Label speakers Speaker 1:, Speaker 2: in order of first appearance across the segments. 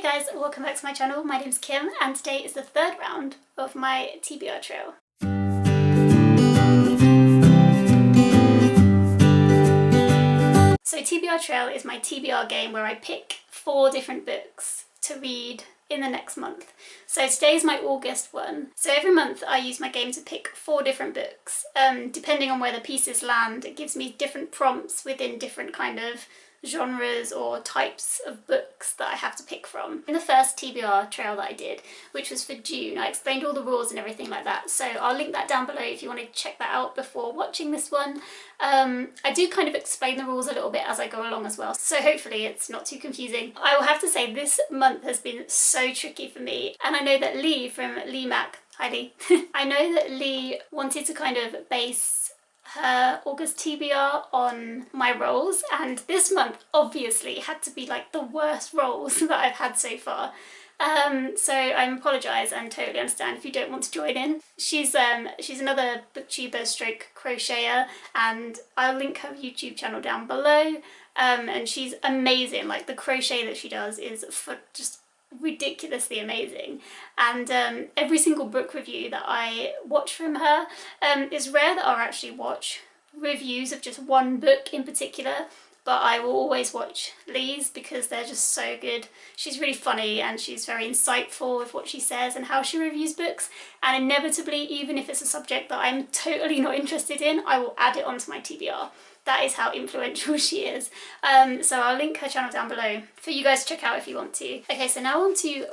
Speaker 1: Hey guys, welcome back to my channel. My name's Kim and today is the third round of my TBR trail. So TBR trail is my TBR game where I pick 4 different books to read in the next month. So today's my August one. So every month I use my game to pick 4 different books. Depending on where the pieces land, it gives me different prompts within different kind of genres or types of books that I have to pick from. In the first TBR trail that I did, which was for June, I explained all the rules and everything like that, so I'll link that down below if you want to check that out before watching this one. I do kind of explain the rules a little bit as I go along as well, so hopefully it's not too confusing. I will have to say this month has been so tricky for me, and I know that Lee from Lee Mac, hi Lee, I know that Lee wanted to kind of base her August TBR on my rolls, and this month obviously had to be like the worst rolls that I've had so far. So I apologise and totally understand if you don't want to join in. She's another booktuber stroke crocheter, and I'll link her YouTube channel down below, and she's amazing. Like, the crochet that she does is just ridiculously amazing, and every single book review that I watch from her, it's rare that I'll actually watch reviews of just one book in particular, but I will always watch Lee's because they're just so good. She's really funny and she's very insightful with what she says and how she reviews books, and inevitably, even if it's a subject that I'm totally not interested in, I will add it onto my TBR. That is how influential she is. So I'll link her channel down below for you guys to check out if you want to. Okay, so now on to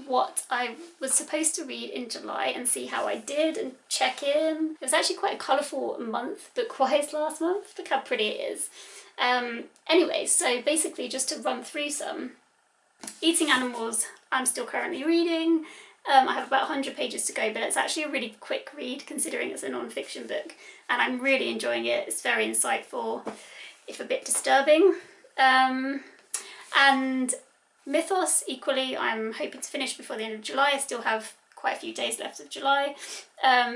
Speaker 1: what I was supposed to read in July and see how I did and check in. It was actually quite a colourful month book-wise last month. Look how pretty it is. Anyway, so basically just to run through some. Eating Animals I'm still currently reading. I have about 100 pages to go, but it's actually a really quick read considering it's a non-fiction book, and I'm really enjoying it. It's very insightful, if a bit disturbing. And Mythos, equally, I'm hoping to finish before the end of July. I still have quite a few days left of July.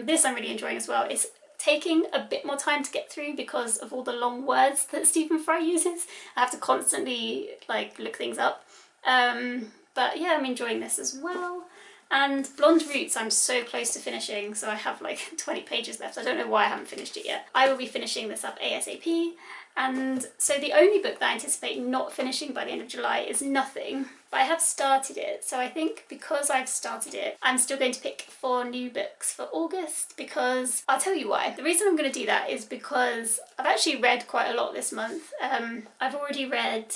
Speaker 1: This I'm really enjoying as well. It's taking a bit more time to get through because of all the long words that Stephen Fry uses. I have to constantly look things up. But yeah, I'm enjoying this as well. And Blonde Roots I'm so close to finishing, so I have like 20 pages left. I don't know why I haven't finished it yet. I will be finishing this up ASAP. And so the only book that I anticipate not finishing by the end of July is Nothing, but I have started it. So I think because I've started it, I'm still going to pick 4 new books for August, because I'll tell you why. The reason I'm going to do that is because I've actually read quite a lot this month. I've already read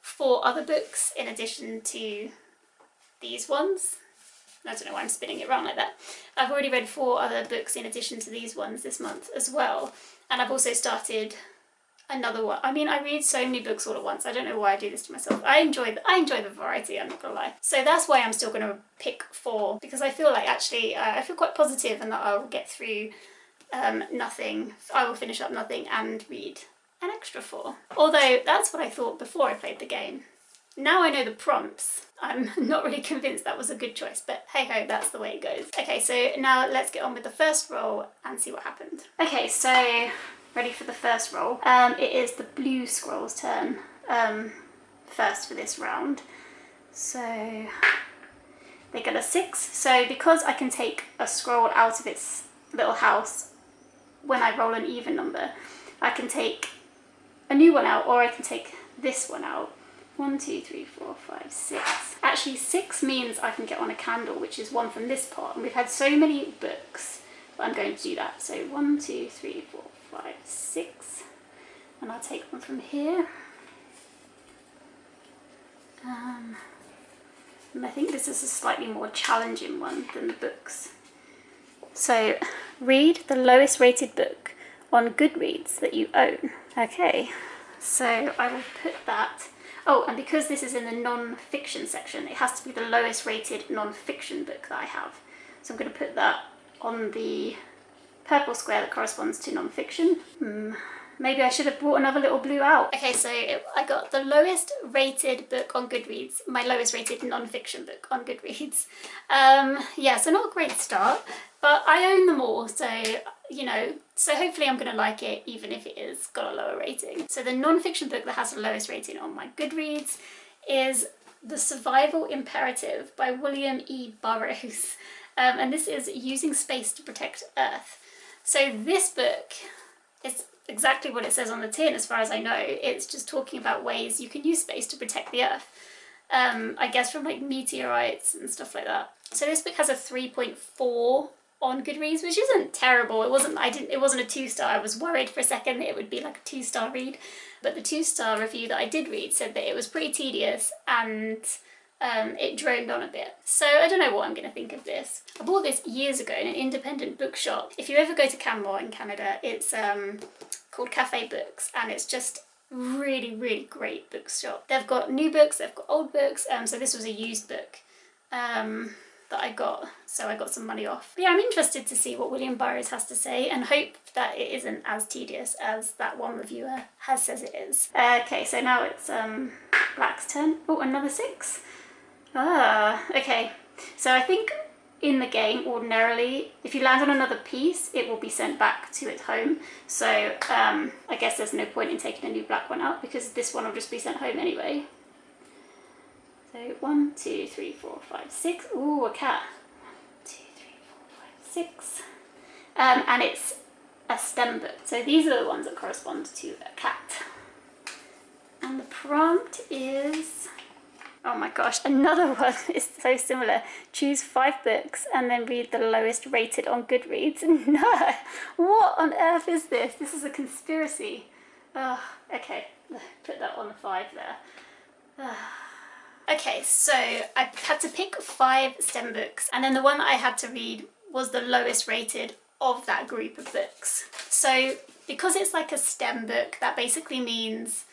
Speaker 1: 4 other books in addition to these ones. I don't know why I'm spinning it around like that. I've already read 4 other books in addition to these ones this month as well. And I've also started another one. I mean, I read so many books all at once. I don't know why I do this to myself. I enjoy the variety, I'm not gonna lie. So that's why I'm still gonna pick 4, because I feel like actually, I feel quite positive and that I'll get through Nothing. I will finish up Nothing and read an extra 4. Although that's what I thought before I played the game. Now I know the prompts, I'm not really convinced that was a good choice, but hey ho, that's the way it goes. Okay, so now let's get on with the first roll and see what happened. Okay, so ready for the first roll. It is the blue scroll's turn first for this round. So they get a 6. So because I can take a scroll out of its little house when I roll an even number, I can take a new one out, or I can take this one out. 1, 2, 3, 4, 5, 6. Actually, 6 means I can get on a candle, which is 1 from this pot. And we've had so many books, but I'm going to do that. So 1, 2, 3, 4, 5, 6. And I'll take one from here. And I think this is a slightly more challenging one than the books. So, read the lowest rated book on Goodreads that you own. Okay, so I will put that. Oh, and because this is in the non-fiction section, it has to be the lowest rated non-fiction book that I have. So I'm going to put that on the purple square that corresponds to non-fiction. Maybe I should have brought another little blue out. Okay, so I got the lowest rated book on Goodreads, my lowest rated non-fiction book on Goodreads. Yeah, so not a great start, but I own them all, so, you know, so hopefully I'm going to like it even if it is got a lower rating. So the non-fiction book that has the lowest rating on my Goodreads is The Survival Imperative by William E. Burroughs. And this is Using Space to Protect Earth. So this book is exactly what it says on the tin as far as I know. It's just talking about ways you can use space to protect the Earth. I guess from like meteorites and stuff like that. So this book has a 3.4 on Goodreads, which isn't terrible. It wasn't a 2-star. I was worried for a second that it would be like a 2-star read, but the 2-star review that I did read said that it was pretty tedious and it droned on a bit. So I don't know what I'm going to think of this. I bought this years ago in an independent bookshop. If you ever go to Canmore in Canada, it's called Cafe Books, and it's just really, really great bookshop. They've got new books, they've got old books, so this was a used book that I got, so I got some money off. But yeah, I'm interested to see what William Burroughs has to say and hope that it isn't as tedious as that one reviewer says it is. Okay, so now it's Black's turn. Oh, another 6. Okay. So I think in the game, ordinarily, if you land on another piece, it will be sent back to its home. So I guess there's no point in taking a new black one out because this one will just be sent home anyway. So 1, 2, 3, 4, 5, 6. Ooh, a cat. 1, 2, 3, 4, 5, 6. And it's a STEM book. So these are the ones that correspond to a cat. And the prompt is... oh my gosh, another one is so similar. Choose 5 books and then read the lowest rated on Goodreads. No! What on earth is this? This is a conspiracy. Oh, okay, put that on the 5 there. Okay, so I had to pick 5 STEM books, and then the one that I had to read was the lowest rated of that group of books. So because it's like a STEM book, that basically means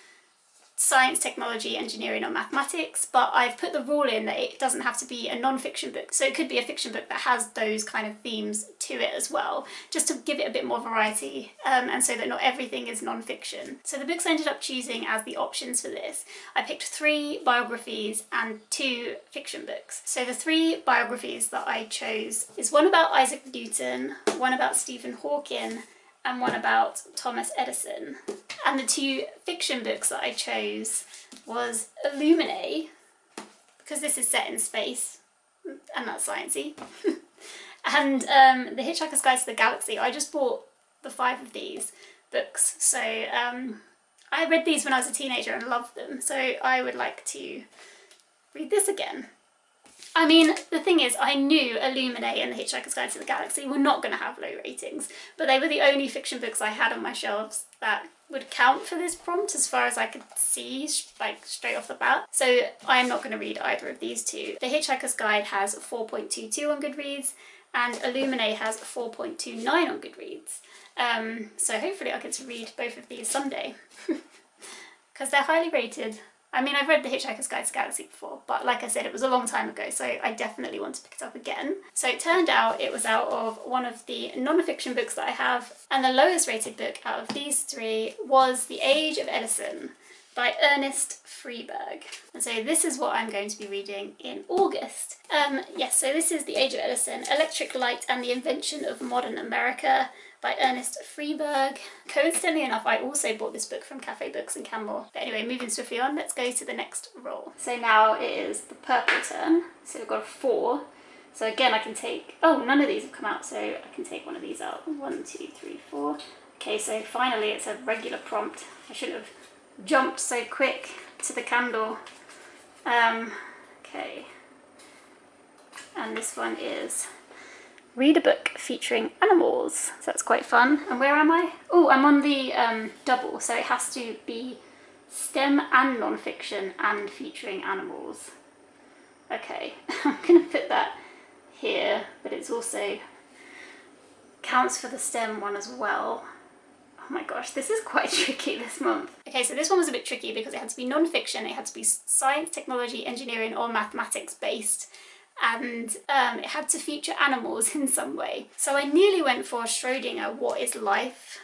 Speaker 1: science, technology, engineering or mathematics, but I've put the rule in that it doesn't have to be a non-fiction book. So it could be a fiction book that has those kind of themes to it as well, just to give it a bit more variety, and so that not everything is non-fiction. So the books I ended up choosing as the options for this, I picked 3 biographies and 2 fiction books. So the 3 biographies that I chose is one about Isaac Newton, one about Stephen Hawking, and one about Thomas Edison. And the 2 fiction books that I chose was Illuminae, because this is set in space, and that's sciencey, and The Hitchhiker's Guide to the Galaxy. I just bought the 5 of these books, so I read these when I was a teenager and loved them, so I would like to read this again. I mean, the thing is, I knew Illuminae and The Hitchhiker's Guide to the Galaxy were not going to have low ratings, but they were the only fiction books I had on my shelves that would count for this prompt as far as I could see, like straight off the bat. So I'm not going to read either of these 2. The Hitchhiker's Guide has 4.22 on Goodreads, and Illuminae has 4.29 on Goodreads. So hopefully I'll get to read both of these someday, because they're highly rated. I mean, I've read The Hitchhiker's Guide to the Galaxy before, but like I said, it was a long time ago, so I definitely want to pick it up again. So it turned out it was out of one of the non-fiction books that I have, and the lowest rated book out of these 3 was The Age of Edison by Ernest Freeberg. And so this is what I'm going to be reading in August. Yes, so this is The Age of Edison, Electric Light and the Invention of Modern America by Ernest Freeberg. Coincidentally enough, I also bought this book from Cafe Books in Canmore. But anyway, moving swiftly on, let's go to the next roll. So now it is the purple turn. So we've got a 4. So again, I can take, oh, none of these have come out, so I can take one of these out. 1, 2, 3, 4. Okay, so finally it's a regular prompt. I shouldn't have jumped so quick to the candle. Okay. And this one is read a book featuring animals. So that's quite fun. And where am I? Oh, I'm on the double, so it has to be STEM and non-fiction and featuring animals. Okay, I'm gonna put that here, but it's also counts for the STEM one as well. Oh my gosh, this is quite tricky this month. Okay, so this one was a bit tricky because it had to be non-fiction, it had to be science, technology, engineering or mathematics based, and it had to feature animals in some way. So I nearly went for Schrödinger, What is Life?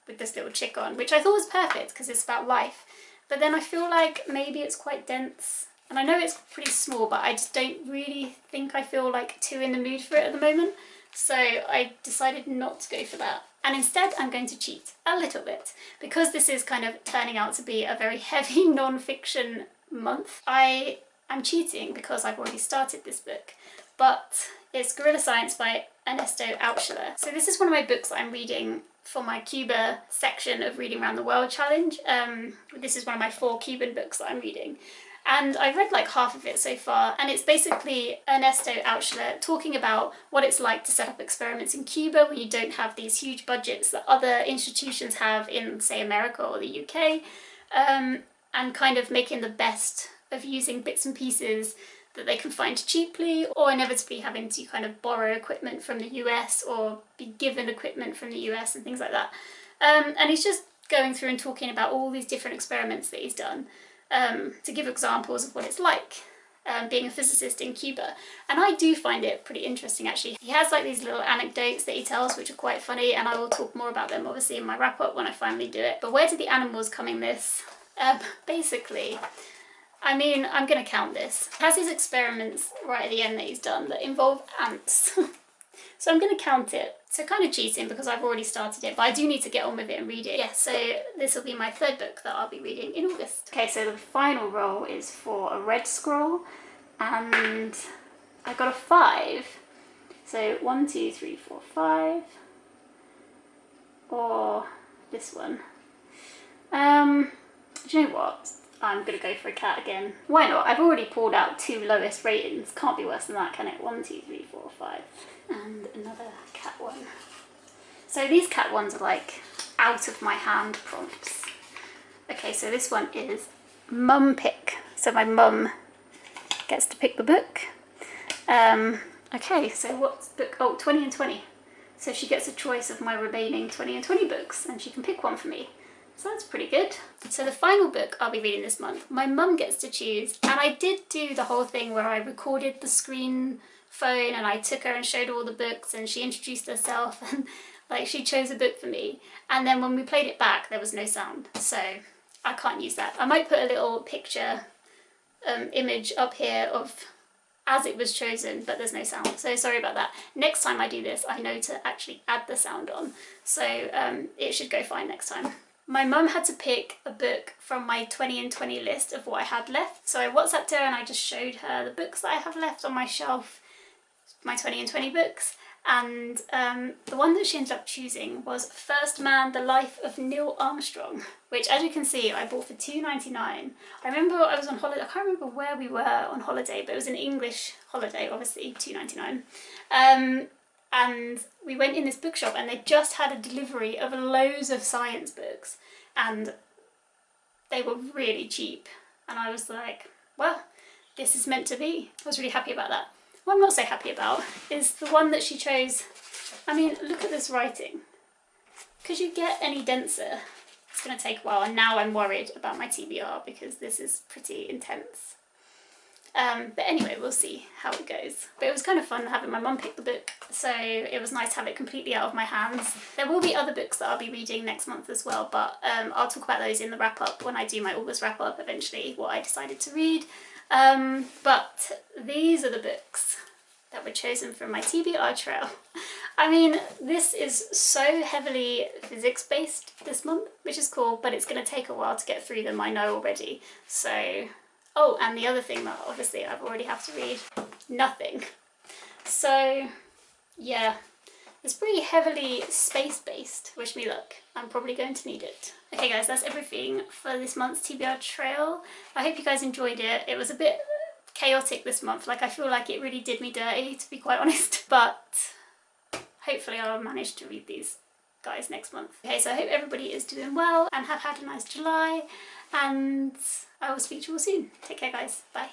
Speaker 1: With this little chick on, which I thought was perfect because it's about life. But then I feel like maybe it's quite dense. And I know it's pretty small, but I just don't really think I feel like too in the mood for it at the moment. So I decided not to go for that. And instead I'm going to cheat a little bit. Because this is kind of turning out to be a very heavy non-fiction month, I I'm cheating because I've already started this book, but it's Guerrilla Science by Ernesto Auschler. So this is one of my books that I'm reading for my Cuba section of Reading Around the World challenge. This is one of my 4 Cuban books that I'm reading. And I've read like half of it so far, and it's basically Ernesto Auschler talking about what it's like to set up experiments in Cuba when you don't have these huge budgets that other institutions have in, say, America or the UK, and kind of making the best of using bits and pieces that they can find cheaply, or inevitably having to kind of borrow equipment from the US or be given equipment from the US and things like that. And he's just going through and talking about all these different experiments that he's done, to give examples of what it's like being a physicist in Cuba. And I do find it pretty interesting, actually. He has like these little anecdotes that he tells which are quite funny, and I will talk more about them obviously in my wrap-up when I finally do it. But where did the animals come in this? Basically, I mean, I'm going to count this. He has these experiments right at the end that he's done that involve ants. So I'm going to count it. So kind of cheating because I've already started it, but I do need to get on with it and read it. Yeah, so this will be my 3rd book that I'll be reading in August. Okay, so the final roll is for a red scroll, and I got a 5. So 1, 2, 3, 4, 5. Or this one. Do you know what? I'm going to go for a cat again. Why not? I've already pulled out 2 lowest ratings. Can't be worse than that, can it? 1, 2, 3, 4, 5. And another cat one. So these cat ones are like out of my hand prompts. Okay, so this one is Mum Pick. So my mum gets to pick the book. Okay, so what's book? Oh, 20 and 20. So she gets a choice of my remaining 20 and 20 books, and she can pick one for me. So that's pretty good. So the final book I'll be reading this month, my mum gets to choose, and I did do the whole thing where I recorded the screen phone and I took her and showed her all the books, and she introduced herself and like she chose a book for me, and then when we played it back there was no sound, so I can't use that. I might put a little picture image up here of as it was chosen, but there's no sound, so sorry about that. Next time I do this I know to actually add the sound on, so it should go fine next time. My mum had to pick a book from my 20 and 20 list of what I had left. So I WhatsApped her and I just showed her the books that I have left on my shelf, my 20 and 20 books. And the one that she ended up choosing was First Man, The Life of Neil Armstrong, which, as you can see, I bought for $2.99. I remember I was on holiday, I can't remember where we were on holiday, but it was an English holiday, obviously, $2.99. And we went in this bookshop and they just had a delivery of loads of science books, and they were really cheap. And I was like, well, this is meant to be. I was really happy about that. What I'm not so happy about is the one that she chose. I mean, look at this writing. Could you get any denser? It's going to take a while, and now I'm worried about my TBR because this is pretty intense. But anyway, we'll see how it goes. But it was kind of fun having my mum pick the book, so it was nice to have it completely out of my hands. There will be other books that I'll be reading next month as well, but I'll talk about those in the wrap-up when I do my August wrap-up eventually, what I decided to read. But these are the books that were chosen from my TBR trail. I mean, this is so heavily physics-based this month, which is cool, but it's going to take a while to get through them, I know already, so... Oh, and the other thing that obviously I've already have to read, nothing. So, yeah, it's pretty heavily space-based. Wish me luck. I'm probably going to need it. Okay guys, that's everything for this month's TBR trail. I hope you guys enjoyed it. It was a bit chaotic this month. Like, I feel like it really did me dirty, to be quite honest. But hopefully I'll manage to read these guys next month. Okay, so I hope everybody is doing well and have had a nice July, and I will speak to you all soon. Take care guys, bye.